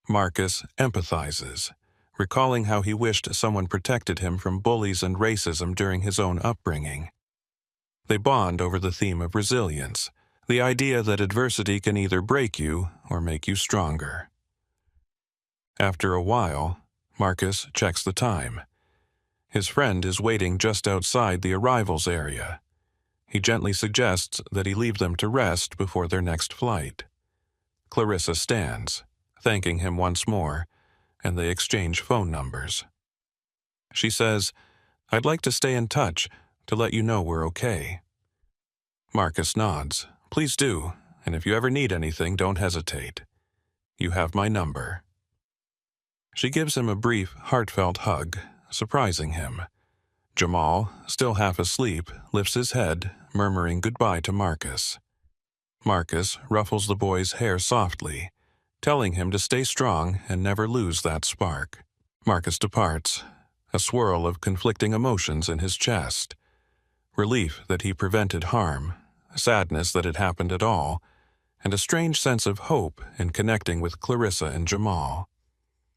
Marcus empathizes, recalling how he wished someone protected him from bullies and racism during his own upbringing. They bond over the theme of resilience, the idea that adversity can either break you or make you stronger. After a while, Marcus checks the time. His friend is waiting just outside the arrivals area. He gently suggests that he leave them to rest before their next flight. Clarissa stands, thanking him once more, and they exchange phone numbers. She says, "I'd like to stay in touch to let you know we're okay." Marcus nods. "Please do, and if you ever need anything, don't hesitate. You have my number." She gives him a brief, heartfelt hug, surprising him. Jamal, still half asleep, lifts his head, murmuring goodbye to Marcus. Marcus ruffles the boy's hair softly, telling him to stay strong and never lose that spark. Marcus departs, a swirl of conflicting emotions in his chest. relief that he prevented harm, sadness that it happened at all, and a strange sense of hope in connecting with Clarissa and Jamal.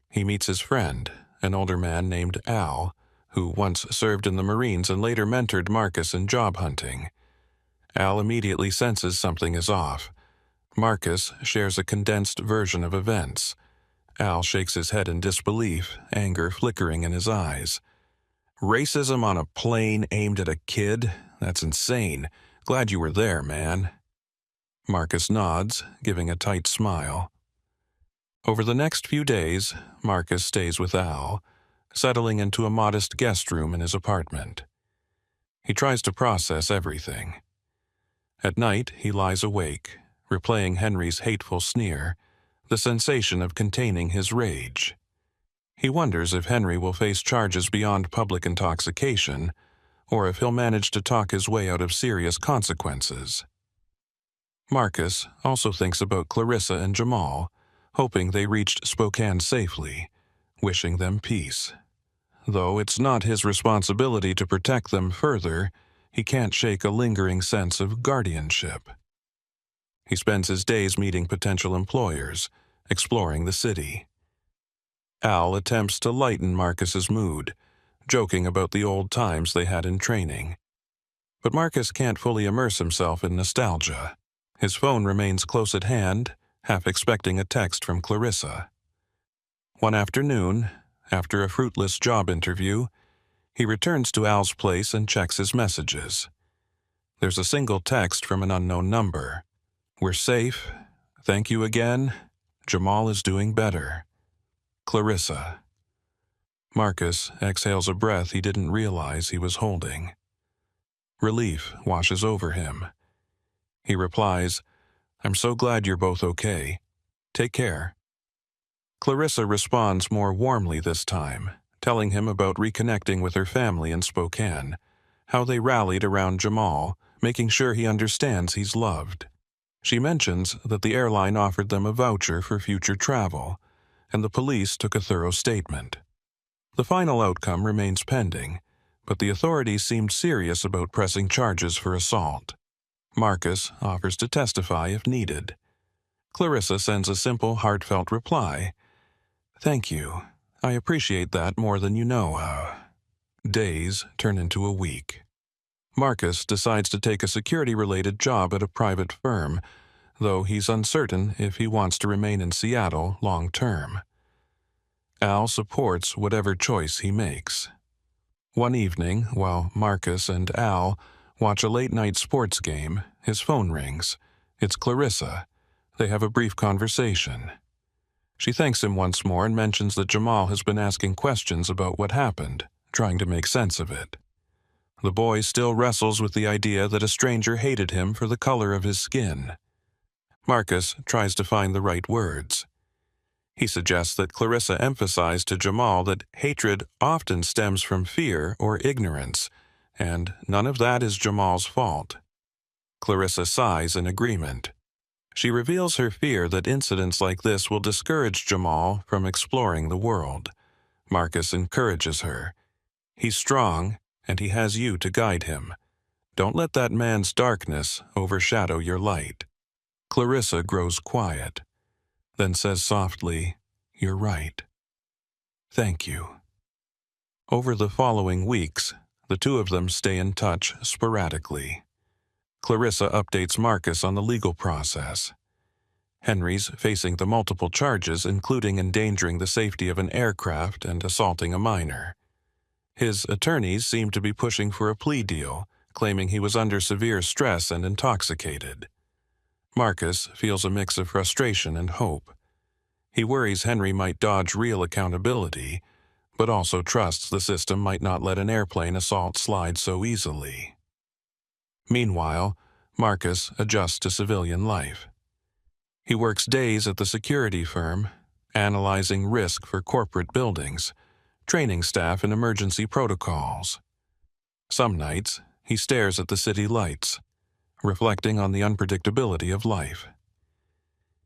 He meets his friend, an older man named Al, who once served in the Marines and later mentored Marcus in job hunting. Al immediately senses something is off. Marcus shares a condensed version of events. Al shakes his head in disbelief, anger flickering in his eyes. "Racism on a plane aimed at a kid? That's insane. Glad you were there, man." Marcus nods, giving a tight smile. Over the next few days, Marcus stays with Al, settling into a modest guest room in his apartment. He tries to process everything. At night, he lies awake, replaying Henry's hateful sneer, the sensation of containing his rage. He wonders if Henry will face charges beyond public intoxication, or if he'll manage to talk his way out of serious consequences. Marcus also thinks about Clarissa and Jamal, hoping they reached Spokane safely, wishing them peace. Though it's not his responsibility to protect them further, he can't shake a lingering sense of guardianship. He spends his days meeting potential employers, exploring the city. Al attempts to lighten Marcus's mood, joking about the old times they had in training. But Marcus can't fully immerse himself in nostalgia. His phone remains close at hand, half expecting a text from Clarissa. One afternoon, after a fruitless job interview, he returns to Al's place and checks his messages. There's a single text from an unknown number. "We're safe. Thank you again. Jamal is doing better. Clarissa." Marcus exhales a breath he didn't realize he was holding. Relief washes over him. He replies, "I'm so glad you're both okay. Take care." Clarissa responds more warmly this time, telling him about reconnecting with her family in Spokane, how they rallied around Jamal, making sure he understands he's loved. She mentions that the airline offered them a voucher for future travel, and the police took a thorough statement. The final outcome remains pending, but the authorities seemed serious about pressing charges for assault. Marcus offers to testify if needed. Clarissa sends a simple, heartfelt reply. "Thank you. I appreciate that more than you know." Days turn into a week. Marcus decides to take a security-related job at a private firm, though he's uncertain if he wants to remain in Seattle long-term. Al supports whatever choice he makes. One evening, while Marcus and Al watch a late-night sports game, his phone rings. It's Clarissa. They have a brief conversation. She thanks him once more and mentions that Jamal has been asking questions about what happened, trying to make sense of it. The boy still wrestles with the idea that a stranger hated him for the color of his skin. Marcus tries to find the right words. He suggests that Clarissa emphasize to Jamal that hatred often stems from fear or ignorance, and none of that is Jamal's fault. Clarissa sighs in agreement. She reveals her fear that incidents like this will discourage Jamal from exploring the world. Marcus encourages her. He's strong, and he has you to guide him. Don't let that man's darkness overshadow your light. Clarissa grows quiet, then says softly, "You're right. Thank you." Over the following weeks, the two of them stay in touch sporadically. Clarissa updates Marcus on the legal process. Henry's facing the multiple charges, including endangering the safety of an aircraft and assaulting a minor. His attorneys seem to be pushing for a plea deal, claiming he was under severe stress and intoxicated. Marcus feels a mix of frustration and hope. He worries Henry might dodge real accountability, but also trusts the system might not let an airplane assault slide so easily. Meanwhile, Marcus adjusts to civilian life. He works days at the security firm, analyzing risk for corporate buildings, training staff in emergency protocols. Some nights, he stares at the city lights, reflecting on the unpredictability of life.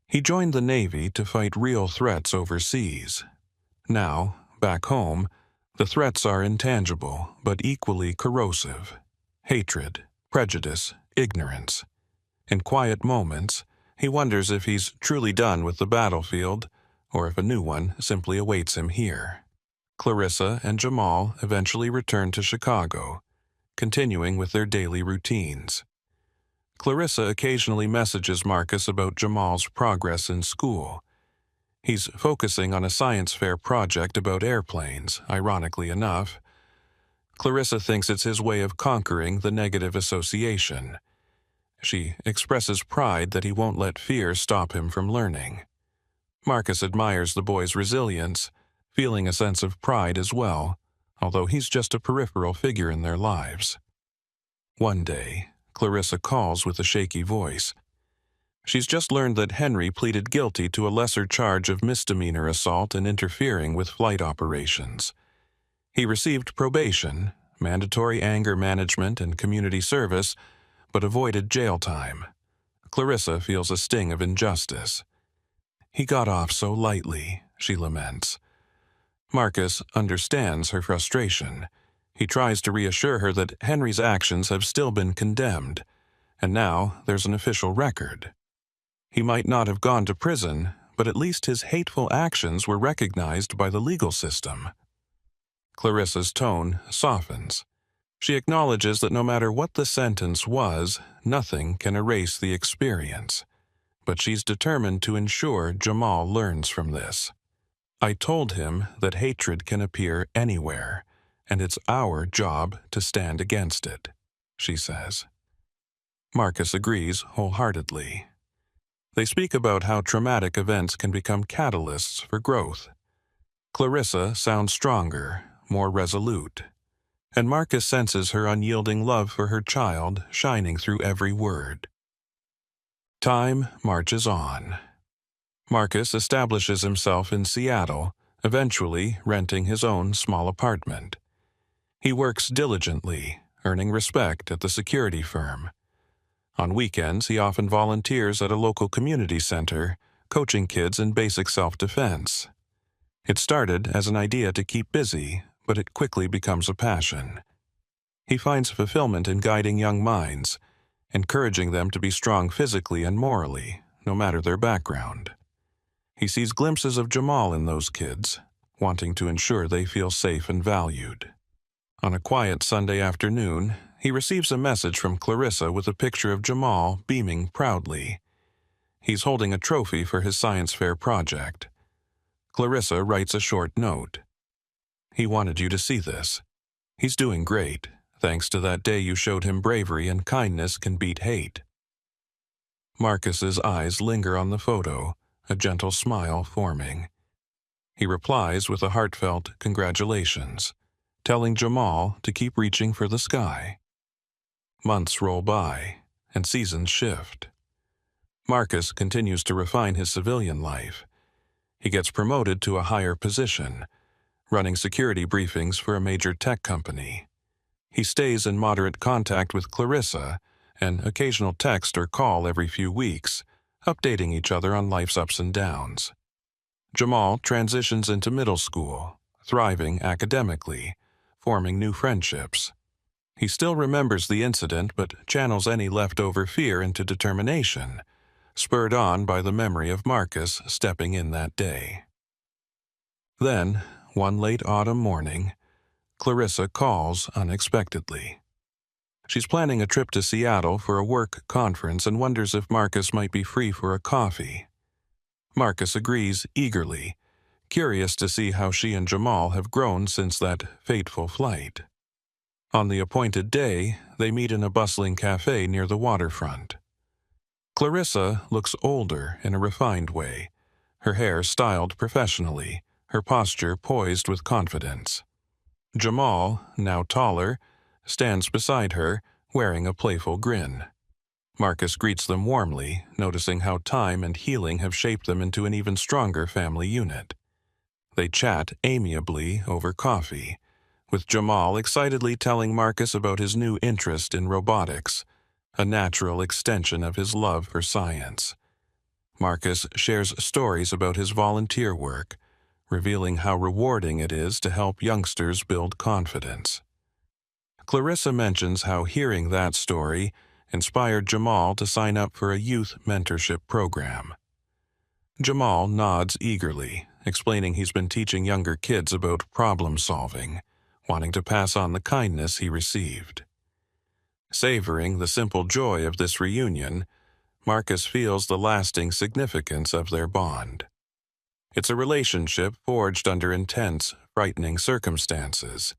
He joined the Navy to fight real threats overseas. Now, back home, the threats are intangible but equally corrosive. hatred, prejudice, ignorance. In quiet moments, he wonders if he's truly done with the battlefield, or if a new one simply awaits him here. Clarissa and Jamal eventually return to Chicago, continuing with their daily routines. Clarissa occasionally messages Marcus about Jamal's progress in school. He's focusing on a science fair project about airplanes, ironically enough. Clarissa thinks it's his way of conquering the negative association. She expresses pride that he won't let fear stop him from learning. Marcus admires the boy's resilience, feeling a sense of pride as well, although he's just a peripheral figure in their lives. One day, Clarissa calls with a shaky voice. She's just learned that Henry pleaded guilty to a lesser charge of misdemeanor assault and interfering with flight operations. He received probation, mandatory anger management, and community service, but avoided jail time. Clarissa feels a sting of injustice. "He got off so lightly," she laments. Marcus understands her frustration. He tries to reassure her that Henry's actions have still been condemned, and now there's an official record. He might not have gone to prison, but at least his hateful actions were recognized by the legal system. Clarissa's tone softens. She acknowledges that no matter what the sentence was, nothing can erase the experience. But she's determined to ensure Jamal learns from this. "I told him that hatred can appear anywhere, and it's our job to stand against it," she says. Marcus agrees wholeheartedly. They speak about how traumatic events can become catalysts for growth. Clarissa sounds stronger, more resolute, and Marcus senses her unyielding love for her child shining through every word. Time marches on. Marcus establishes himself in Seattle, eventually renting his own small apartment. He works diligently, earning respect at the security firm. On weekends, he often volunteers at a local community center, coaching kids in basic self-defense. It started as an idea to keep busy, but it quickly becomes a passion. He finds fulfillment in guiding young minds, encouraging them to be strong physically and morally, no matter their background. He sees glimpses of Jamal in those kids, wanting to ensure they feel safe and valued. On a quiet Sunday afternoon, he receives a message from Clarissa with a picture of Jamal beaming proudly. He's holding a trophy for his science fair project. Clarissa writes a short note. "He wanted you to see this. He's doing great, thanks to that day you showed him bravery and kindness can beat hate." Marcus's eyes linger on the photo, a gentle smile forming. He replies with a heartfelt congratulations, telling Jamal to keep reaching for the sky. Months roll by, and seasons shift. Marcus continues to refine his civilian life. He gets promoted to a higher position, running security briefings for a major tech company. He stays in moderate contact with Clarissa, an occasional text or call every few weeks, updating each other on life's ups and downs. Jamal transitions into middle school, thriving academically, forming new friendships. He still remembers the incident but channels any leftover fear into determination, spurred on by the memory of Marcus stepping in that day. Then, one late autumn morning, Clarissa calls unexpectedly. She's planning a trip to Seattle for a work conference and wonders if Marcus might be free for a coffee. Marcus agrees eagerly, curious to see how she and Jamal have grown since that fateful flight. On the appointed day, they meet in a bustling cafe near the waterfront. Clarissa looks older in a refined way, her hair styled professionally, her posture poised with confidence. Jamal, now taller, stands beside her, wearing a playful grin. Marcus greets them warmly, noticing how time and healing have shaped them into an even stronger family unit. They chat amiably over coffee, with Jamal excitedly telling Marcus about his new interest in robotics, a natural extension of his love for science. Marcus shares stories about his volunteer work, revealing how rewarding it is to help youngsters build confidence. Clarissa mentions how hearing that story inspired Jamal to sign up for a youth mentorship program. Jamal nods eagerly, explaining he's been teaching younger kids about problem solving, wanting to pass on the kindness he received. Savoring the simple joy of this reunion, Marcus feels the lasting significance of their bond. It's a relationship forged under intense, frightening circumstances,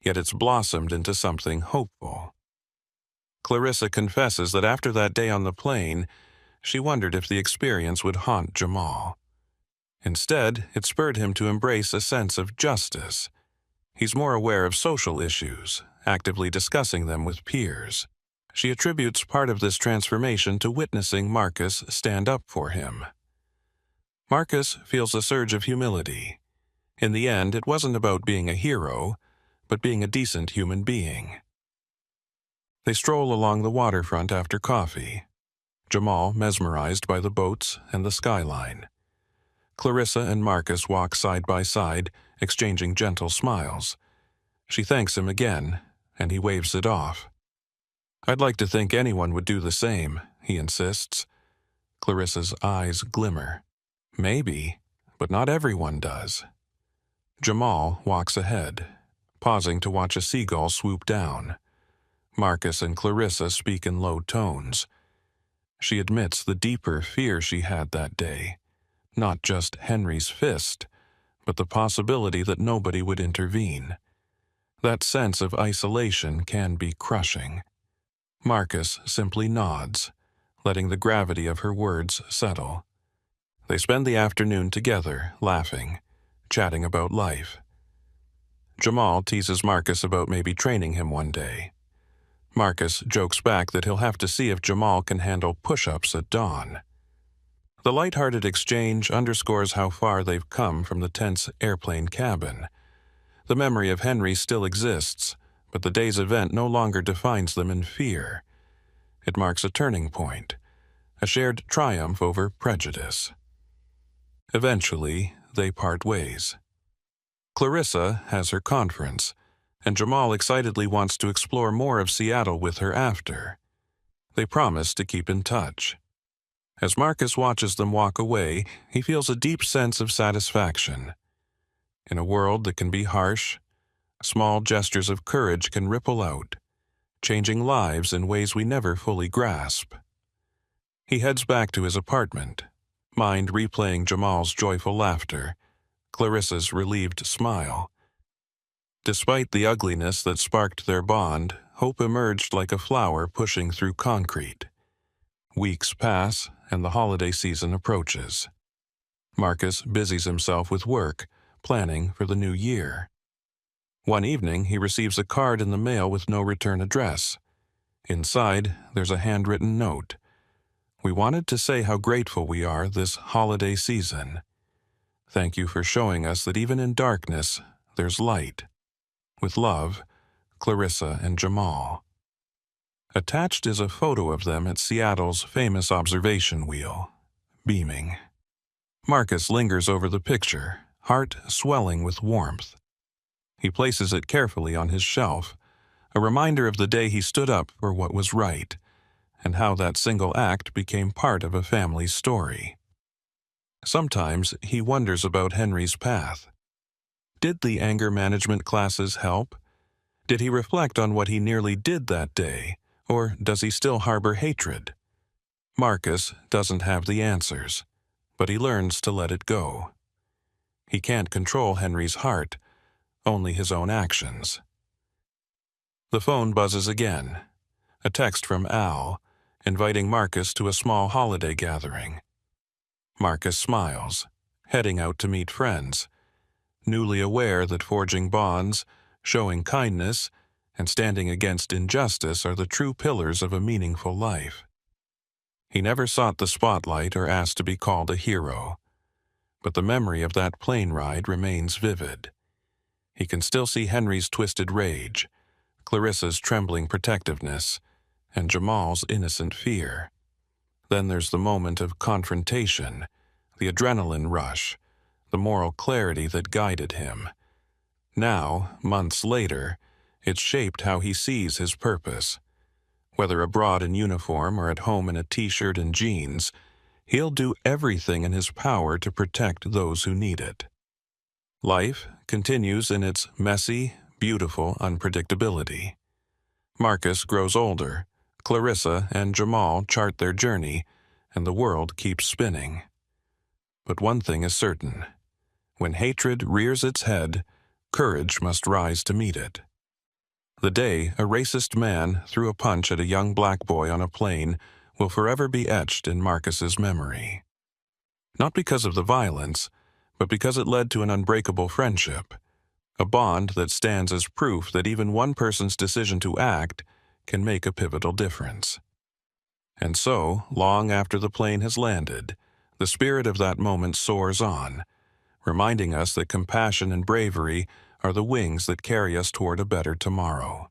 yet it's blossomed into something hopeful. Clarissa confesses that after that day on the plane, she wondered if the experience would haunt Jamal. Instead, it spurred him to embrace a sense of justice. He's more aware of social issues, actively discussing them with peers. She attributes part of this transformation to witnessing Marcus stand up for him. Marcus feels a surge of humility. In the end, it wasn't about being a hero, but being a decent human being. They stroll along the waterfront after coffee, Jamal mesmerized by the boats and the skyline. Clarissa and Marcus walk side by side, exchanging gentle smiles. She thanks him again, and he waves it off. "I'd like to think anyone would do the same," he insists. Clarissa's eyes glimmer. "Maybe, but not everyone does." Jamal walks ahead, pausing to watch a seagull swoop down. Marcus and Clarissa speak in low tones. She admits the deeper fear she had that day, not just Henry's fist, but the possibility that nobody would intervene. That sense of isolation can be crushing. Marcus simply nods, letting the gravity of her words settle. They spend the afternoon together, laughing, chatting about life. Jamal teases Marcus about maybe training him one day. Marcus jokes back that he'll have to see if Jamal can handle push-ups at dawn. The light-hearted exchange underscores how far they've come from the tense airplane cabin. The memory of Henry still exists, but the day's event no longer defines them in fear. It marks a turning point, a shared triumph over prejudice. Eventually, they part ways. Clarissa has her conference, and Jamal excitedly wants to explore more of Seattle with her after. They promise to keep in touch. As Marcus watches them walk away, he feels a deep sense of satisfaction. In a world that can be harsh, small gestures of courage can ripple out, changing lives in ways we never fully grasp. He heads back to his apartment, mind replaying Jamal's joyful laughter, Clarissa's relieved smile. Despite the ugliness that sparked their bond, hope emerged like a flower pushing through concrete. Weeks pass, and the holiday season approaches. Marcus busies himself with work, planning for the new year. One evening, he receives a card in the mail with no return address. Inside, there's a handwritten note. "We wanted to say how grateful we are this holiday season. Thank you for showing us that even in darkness, there's light. With love, Clarissa and Jamal." Attached is a photo of them at Seattle's famous observation wheel, beaming. Marcus lingers over the picture, heart swelling with warmth. He places it carefully on his shelf, a reminder of the day he stood up for what was right, and how that single act became part of a family's story. Sometimes he wonders about Henry's path. Did the anger management classes help? Did he reflect on what he nearly did that day, or does he still harbor hatred? Marcus doesn't have the answers, but he learns to let it go. He can't control Henry's heart, only his own actions. The phone buzzes again, a text from Al, inviting Marcus to a small holiday gathering. Marcus smiles, heading out to meet friends, newly aware that forging bonds, showing kindness, and standing against injustice are the true pillars of a meaningful life. He never sought the spotlight or asked to be called a hero, but the memory of that plane ride remains vivid. He can still see Henry's twisted rage, Clarissa's trembling protectiveness, and Jamal's innocent fear. Then there's the moment of confrontation, the adrenaline rush, the moral clarity that guided him. Now, months later, It's shaped how he sees his purpose. Whether abroad in uniform or at home in a t-shirt and jeans, he'll do everything in his power to protect those who need it. Life continues in its messy, beautiful unpredictability. Marcus grows older, Clarissa and Jamal chart their journey, and the world keeps spinning. But one thing is certain. When hatred rears its head, courage must rise to meet it. The day a racist man threw a punch at a young black boy on a plane will forever be etched in Marcus's memory. Not because of the violence, but because it led to an unbreakable friendship, a bond that stands as proof that even one person's decision to act can make a pivotal difference. And so, long after the plane has landed, the spirit of that moment soars on, reminding us that compassion and bravery are the wings that carry us toward a better tomorrow.